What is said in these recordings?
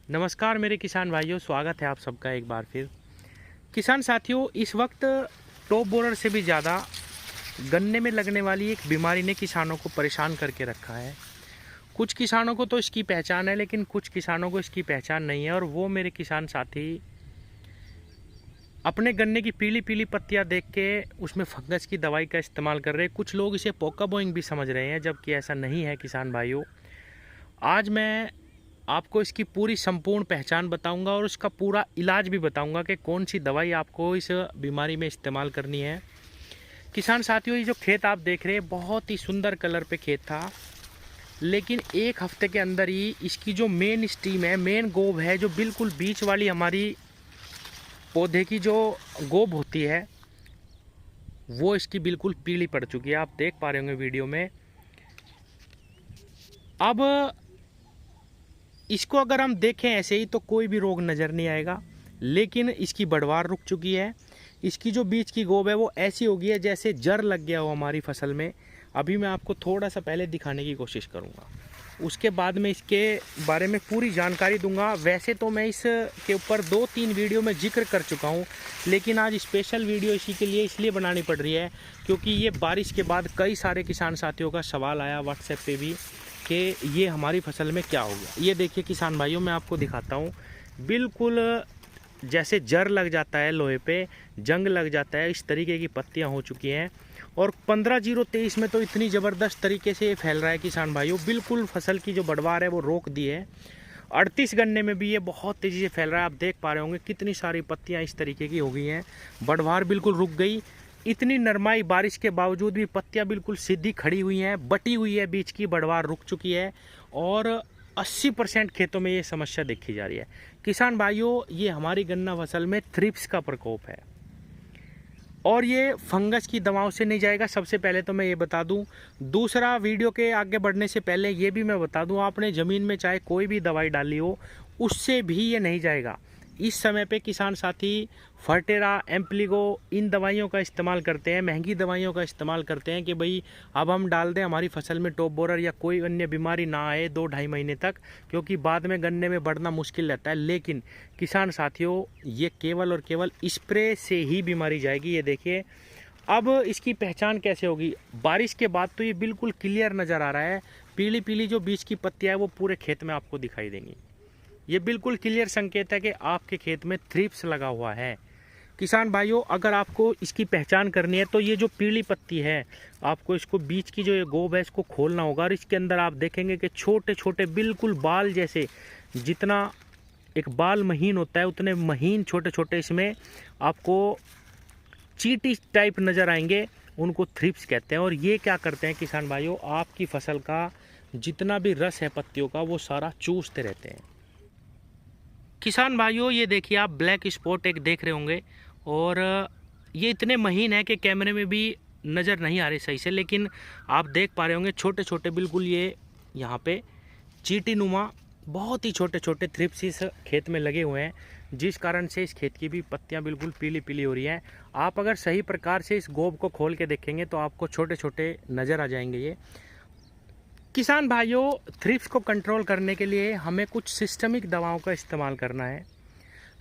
नमस्कार मेरे किसान भाइयों, स्वागत है आप सबका एक बार फिर। किसान साथियों, इस वक्त टॉप बोरर से भी ज़्यादा गन्ने में लगने वाली एक बीमारी ने किसानों को परेशान करके रखा है। कुछ किसानों को तो इसकी पहचान है, लेकिन कुछ किसानों को इसकी पहचान नहीं है। और वो मेरे किसान साथी अपने गन्ने की पीली पीली पत्तियां देख के उसमें फंगस की दवाई का इस्तेमाल कर रहे हैं। कुछ लोग इसे पोका बोइंग भी समझ रहे हैं, जबकि ऐसा नहीं है। किसान भाइयों, आज मैं आपको इसकी पूरी संपूर्ण पहचान बताऊंगा और उसका पूरा इलाज भी बताऊंगा कि कौन सी दवाई आपको इस बीमारी में इस्तेमाल करनी है। किसान साथियों, ये जो खेत आप देख रहे हैं, बहुत ही सुंदर कलर पे खेत था, लेकिन एक हफ्ते के अंदर ही इसकी जो मेन स्टीम है, मेन गोब है, जो बिल्कुल बीच वाली हमारी पौधे की जो गोब होती है, वो इसकी बिल्कुल पीली पड़ चुकी है। आप देख पा रहे होंगे वीडियो में। अब इसको अगर हम देखें ऐसे ही तो कोई भी रोग नज़र नहीं आएगा, लेकिन इसकी बढ़वार रुक चुकी है। इसकी जो बीच की गोब है वो ऐसी हो गई है जैसे जर लग गया हो हमारी फसल में। अभी मैं आपको थोड़ा सा पहले दिखाने की कोशिश करूंगा, उसके बाद में इसके बारे में पूरी जानकारी दूंगा। वैसे तो मैं इस के ऊपर 2-3 वीडियो में जिक्र कर चुका हूं, लेकिन आज स्पेशल वीडियो इसी के लिए इसलिए बनानी पड़ रही है क्योंकि ये बारिश के बाद कई सारे किसान साथियों का सवाल आया व्हाट्सएप पे भी कि ये हमारी फसल में क्या हो गया। ये देखिए किसान भाइयों, मैं आपको दिखाता हूँ। बिल्कुल जैसे जर लग जाता है, लोहे पे जंग लग जाता है, इस तरीके की पत्तियां हो चुकी हैं। और 15-0-23 में तो इतनी ज़बरदस्त तरीके से ये फैल रहा है किसान भाइयों, बिल्कुल फसल की जो बढ़वार है वो रोक दी है। 38 गन्ने में भी ये बहुत तेज़ी से फैल रहा है। आप देख पा रहे होंगे कितनी सारी पत्तियां इस तरीके की हो गई हैं, बढ़वार बिल्कुल रुक गई। इतनी नरमाई बारिश के बावजूद भी पत्तियां बिल्कुल सीधी खड़ी हुई हैं, बटी हुई है, बीच की बढ़वार रुक चुकी है। और 80% खेतों में ये समस्या देखी जा रही है। किसान भाइयों, ये हमारी गन्ना फसल में थ्रिप्स का प्रकोप है और ये फंगस की दवाओं से नहीं जाएगा। सबसे पहले तो मैं ये बता दूं। दूसरा, वीडियो के आगे बढ़ने से पहले ये भी मैं बता दूं, आपने ज़मीन में चाहे कोई भी दवाई डाली हो, उससे भी ये नहीं जाएगा। इस समय पे किसान साथी फर्टेरा, एम्प्लीगो, इन दवाइयों का इस्तेमाल करते हैं, महंगी दवाइयों का इस्तेमाल करते हैं कि भाई अब हम डाल दें, हमारी फसल में टॉप बोरर या कोई अन्य बीमारी ना आए 2-2.5 महीने तक, क्योंकि बाद में गन्ने में बढ़ना मुश्किल रहता है। लेकिन किसान साथियों, ये केवल और केवल स्प्रे से ही बीमारी जाएगी। ये देखिए, अब इसकी पहचान कैसे होगी? बारिश के बाद तो ये बिल्कुल क्लियर नज़र आ रहा है। पीली पीली जो बीच की पत्तियाँ है वो पूरे खेत में आपको दिखाई देंगी। ये बिल्कुल क्लियर संकेत है कि आपके खेत में थ्रिप्स लगा हुआ है। किसान भाइयों, अगर आपको इसकी पहचान करनी है तो ये जो पीली पत्ती है, आपको इसको बीच की जो ये गोब है इसको खोलना होगा और इसके अंदर आप देखेंगे कि छोटे छोटे बिल्कुल बाल जैसे, जितना एक बाल महीन होता है उतने महीन छोटे छोटे इसमें आपको चींटी टाइप नज़र आएंगे। उनको थ्रिप्स कहते हैं। और ये क्या करते हैं किसान भाइयों, आपकी फसल का जितना भी रस है पत्तियों का वो सारा चूसते रहते हैं। किसान भाइयों, ये देखिए, आप ब्लैक स्पॉट एक देख रहे होंगे और ये इतने महीन है कि कैमरे में भी नज़र नहीं आ रही सही से, लेकिन आप देख पा रहे होंगे छोटे छोटे बिल्कुल ये यहाँ पे चींटी नुमा बहुत ही छोटे छोटे थ्रिप्स इस खेत में लगे हुए हैं, जिस कारण से इस खेत की भी पत्तियाँ बिल्कुल पीली पीली हो रही हैं। आप अगर सही प्रकार से इस गोब को खोल के देखेंगे तो आपको छोटे छोटे नज़र आ जाएंगे ये। किसान भाइयों, थ्रिप्स को कंट्रोल करने के लिए हमें कुछ सिस्टमिक दवाओं का इस्तेमाल करना है।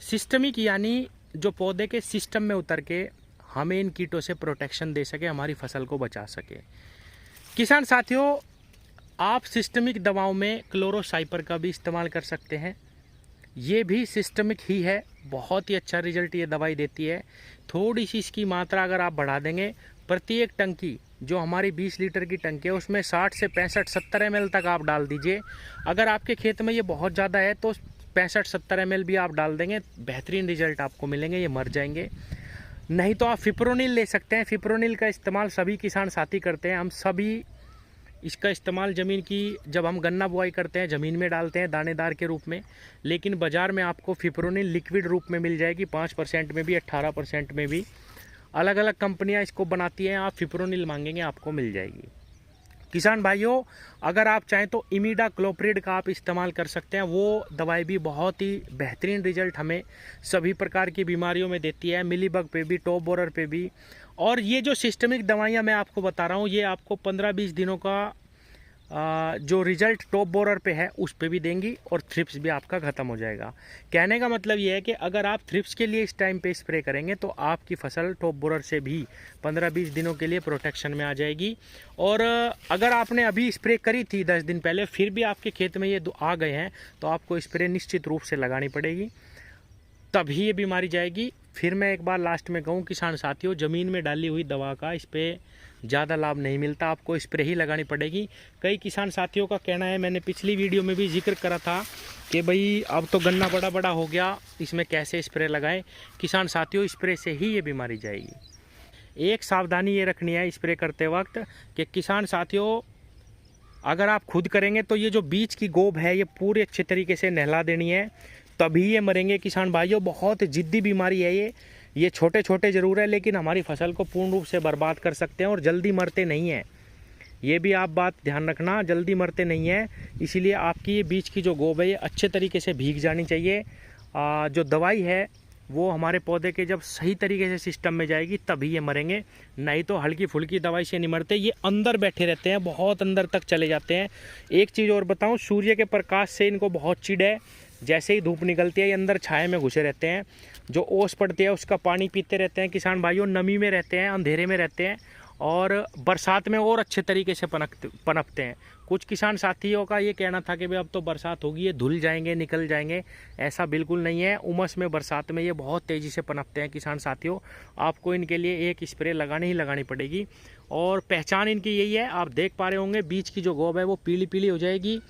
सिस्टमिक यानी जो पौधे के सिस्टम में उतर के हमें इन कीटों से प्रोटेक्शन दे सके, हमारी फसल को बचा सके। किसान साथियों, आप सिस्टमिक दवाओं में क्लोरोसाइपर का भी इस्तेमाल कर सकते हैं। ये भी सिस्टमिक ही है, बहुत ही अच्छा रिजल्ट ये दवाई देती है। थोड़ी सी इसकी मात्रा अगर आप बढ़ा देंगे, प्रत्येक टंकी जो हमारी 20 लीटर की टंकी है उसमें 60 से 65-70 ml तक आप डाल दीजिए। अगर आपके खेत में ये बहुत ज़्यादा है तो 65-70 ml भी आप डाल देंगे, बेहतरीन रिजल्ट आपको मिलेंगे, ये मर जाएंगे। नहीं तो आप फिप्रोनिल ले सकते हैं। फिप्रोनिल का इस्तेमाल सभी किसान साथी करते हैं। हम सभी इसका इस्तेमाल ज़मीन की, जब हम गन्ना बुआई करते हैं ज़मीन में डालते हैं दानेदार के रूप में, लेकिन बाज़ार में आपको फिप्रोनिल लिक्विड रूप में मिल जाएगी, 5% में भी 18% में भी। अलग अलग कंपनियां इसको बनाती हैं, आप फिप्रोनिल मांगेंगे आपको मिल जाएगी। किसान भाइयों, अगर आप चाहें तो इमिडाक्लोप्रिड का आप इस्तेमाल कर सकते हैं। वो दवाई भी बहुत ही बेहतरीन रिजल्ट हमें सभी प्रकार की बीमारियों में देती है, मिलीबग पे भी, टॉप बोरर पे भी। और ये जो सिस्टमिक दवाइयाँ मैं आपको बता रहा हूँ, ये आपको 15-20 दिनों का जो रिजल्ट टॉप बोरर पे है उस पे भी देंगी और थ्रिप्स भी आपका ख़त्म हो जाएगा। कहने का मतलब ये है कि अगर आप थ्रिप्स के लिए इस टाइम पे स्प्रे करेंगे तो आपकी फसल टॉप बोरर से भी 15-20 दिनों के लिए प्रोटेक्शन में आ जाएगी। और अगर आपने अभी स्प्रे करी थी 10 दिन पहले फिर भी आपके खेत में ये आ गए हैं तो आपको स्प्रे निश्चित रूप से लगानी पड़ेगी, तभी ये बीमारी जाएगी। फिर मैं एक बार लास्ट में कहूँ किसान साथियों, ज़मीन में डाली हुई दवा का इस पर ज़्यादा लाभ नहीं मिलता, आपको स्प्रे ही लगानी पड़ेगी। कई किसान साथियों का कहना है, मैंने पिछली वीडियो में भी जिक्र करा था कि भाई अब तो गन्ना बड़ा बड़ा हो गया, इसमें कैसे स्प्रे लगाएं। किसान साथियों, स्प्रे से ही ये बीमारी जाएगी। एक सावधानी ये रखनी है स्प्रे करते वक्त कि किसान साथियों, अगर आप खुद करेंगे तो ये जो बीज की गोब है ये पूरे अच्छे तरीके से नहला देनी है, तभी ये मरेंगे। किसान भाइयों, बहुत जिद्दी बीमारी है ये छोटे छोटे ज़रूर है लेकिन हमारी फसल को पूर्ण रूप से बर्बाद कर सकते हैं और जल्दी मरते नहीं हैं। ये भी आप बात ध्यान रखना, जल्दी मरते नहीं हैं। इसीलिए आपकी ये बीज की जो गोब है ये अच्छे तरीके से भीग जानी चाहिए। जो दवाई है वो हमारे पौधे के जब सही तरीके से सिस्टम में जाएगी तभी ये मरेंगे, नहीं तो हल्की फुल्की दवाई से नहीं मरते। ये अंदर बैठे रहते हैं, बहुत अंदर तक चले जाते हैं। एक चीज़ और बताऊं, सूर्य के प्रकाश से इनको बहुत चिढ़ है। जैसे ही धूप निकलती है ये अंदर छाए में घुसे रहते हैं, जो ओस पड़ती है उसका पानी पीते रहते हैं। किसान भाइयों, नमी में रहते हैं, अंधेरे में रहते हैं और बरसात में और अच्छे तरीके से पनपते हैं। कुछ किसान साथियों का ये कहना था कि भाई अब तो बरसात होगी, ये धुल जाएंगे, निकल जाएंगे। ऐसा बिल्कुल नहीं है। उमस में, बरसात में ये बहुत तेज़ी से पनपते हैं। किसान साथियों, आपको इनके लिए एक स्प्रे लगानी ही लगानी पड़ेगी। और पहचान इनकी यही है, आप देख पा रहे होंगे बीज की जो गोब है वो पीली पीली हो जाएगी।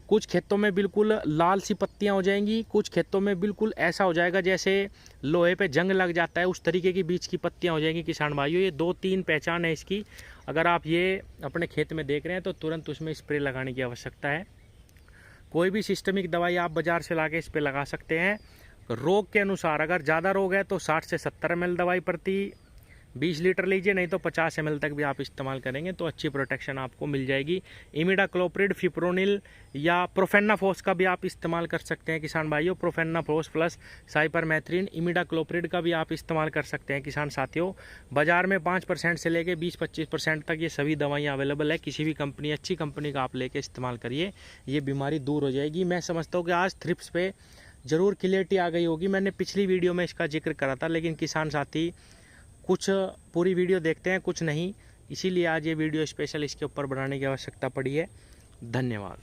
कुछ खेतों में बिल्कुल लाल सी पत्तियां हो जाएंगी, कुछ खेतों में बिल्कुल ऐसा हो जाएगा जैसे लोहे पे जंग लग जाता है, उस तरीके की बीज की पत्तियां हो जाएंगी। किसान भाइयों, ये 2-3 पहचान है इसकी। अगर आप ये अपने खेत में देख रहे हैं तो तुरंत उसमें स्प्रे लगाने की आवश्यकता है। कोई भी सिस्टमिक दवाई आप बाज़ार से ला के इस पर लगा सकते हैं। रोग के अनुसार, अगर ज़्यादा रोग है तो 60 से 70 ml दवाई प्रति 20 लीटर लीजिए, नहीं तो 50 ml तक भी आप इस्तेमाल करेंगे तो अच्छी प्रोटेक्शन आपको मिल जाएगी। इमिडाक्लोप्रिड, फिप्रोनिल या प्रोफेनाफॉस का भी आप इस्तेमाल कर सकते हैं किसान भाइयों। प्रोफेनाफॉस प्लस साइपरमेथ्रिन, इमिडाक्लोप्रिड का भी आप इस्तेमाल कर सकते हैं किसान साथियों। बाजार में 5% से लेके 20-25% तक ये सभी दवाइयाँ अवेलेबल है। किसी भी कंपनी, अच्छी कंपनी का आप लेके इस्तेमाल करिए, ये बीमारी दूर हो जाएगी। मैं समझता हूँ कि आज थ्रिप्स पे ज़रूर क्लियरिटी आ गई होगी। मैंने पिछली वीडियो में इसका जिक्र करा था लेकिन किसान साथी कुछ पूरी वीडियो देखते हैं, कुछ नहीं, इसीलिए आज ये वीडियो स्पेशल इसके ऊपर बनाने की आवश्यकता पड़ी है। धन्यवाद।